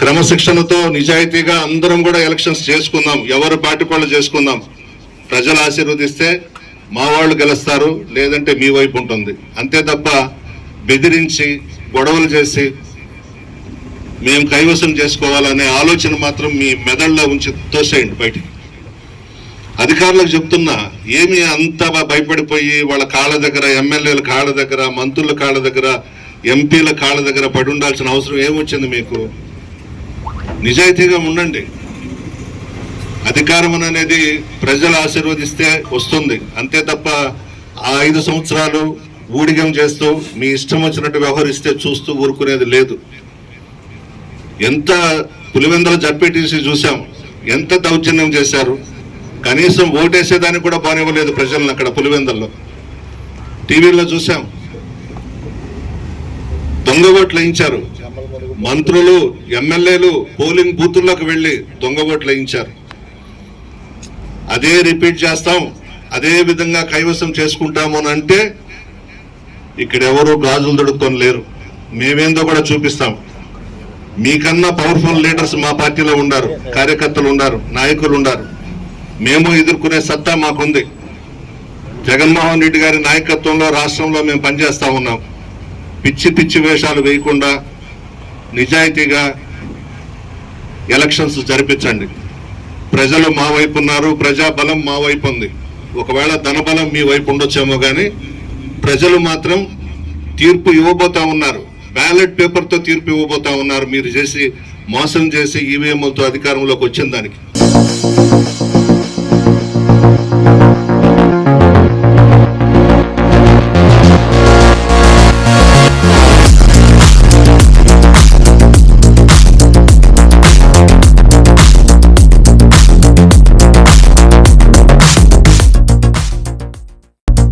క్రమశిక్షణతో నిజాయితీగా అందరం కూడా ఎలక్షన్స్ చేసుకుందాం, ఎవరి పార్టీ వాళ్ళు చేసుకుందాం. ప్రజలు ఆశీర్వదిస్తే మా వాళ్ళు గెలుస్తారు, లేదంటే మీ వైపు ఉంటుంది. అంతే తప్ప బెదిరించి గొడవలు చేసి మేము కైవసం చేసుకోవాలనే ఆలోచన మాత్రం మీ మెదడులో ఉంచి తోసేయండి బయటికి. అధికారులకు చెప్తున్నా, ఏమి అంత భయపడిపోయి వాళ్ళ కాళ్ళ దగ్గర, ఎమ్మెల్యేల కాళ్ళ దగ్గర, మంత్రుల కాళ్ళ దగ్గర, ఎంపీల కాళ్ళ దగ్గర పడి ఉండాల్సిన అవసరం ఏమొచ్చింది మీకు? నిజాయితీగా ఉండండి. అధికారం అనేది ప్రజలు ఆశీర్వదిస్తే వస్తుంది. అంతే తప్ప ఆ 5 సంవత్సరాలు ఊడిగం చేస్తూ మీ ఇష్టం వచ్చినట్టు వ్యవహరిస్తే చూస్తూ ఊరుకునేది లేదు. ఎంత పులివెందుల జడ్పీటీసీ చూసాం, ఎంత దౌర్జన్యం చేశారు. కనీసం ఓటేసేదానికి కూడా బానివ్వలేదు ప్రజలను అక్కడ పులివెందుల్లో. టీవీలో చూసాం, దొంగ ఓట్లు వేయించారు. మంత్రులు, ఎమ్మెల్యేలు పోలింగ్ బూతుల్లోకి వెళ్ళి దొంగ ఓట్లు వేయించారు. అదే రిపీట్ చేస్తాం, అదే విధంగా కైవసం చేసుకుంటాము అని అంటే ఇక్కడ ఎవరు గాజులు దొడుక్కొని లేరు. మేమేందో కూడా చూపిస్తాం. మీకన్నా పవర్ఫుల్ లీడర్స్ మా పార్టీలో ఉన్నారు, కార్యకర్తలు ఉన్నారు, నాయకులు ఉన్నారు. మేము ఎదుర్కొనే సత్తా మాకుంది. జగన్మోహన్ రెడ్డి గారి నాయకత్వంలో రాష్ట్రంలో మేము పనిచేస్తా ఉన్నాం. పిచ్చి పిచ్చి వేషాలు వేయకుండా నిజాయితీగా ఎలక్షన్స్ జరిపించండి. ప్రజలు మా వైపు ఉన్నారు, ప్రజాబలం మా వైపు ఉంది. ఒకవేళ ధనబలం మీ వైపు ఉండొచ్చేమో కానీ ప్రజలు మాత్రం తీర్పు ఇవ్వబోతా ఉన్నారు. బ్యాలెట్ పేపర్తో తీర్పు ఇవ్వబోతా ఉన్నారు. మీరు చేసి మోసం చేసి ఈవీఎంలతో అధికారంలోకి వచ్చిన దానికి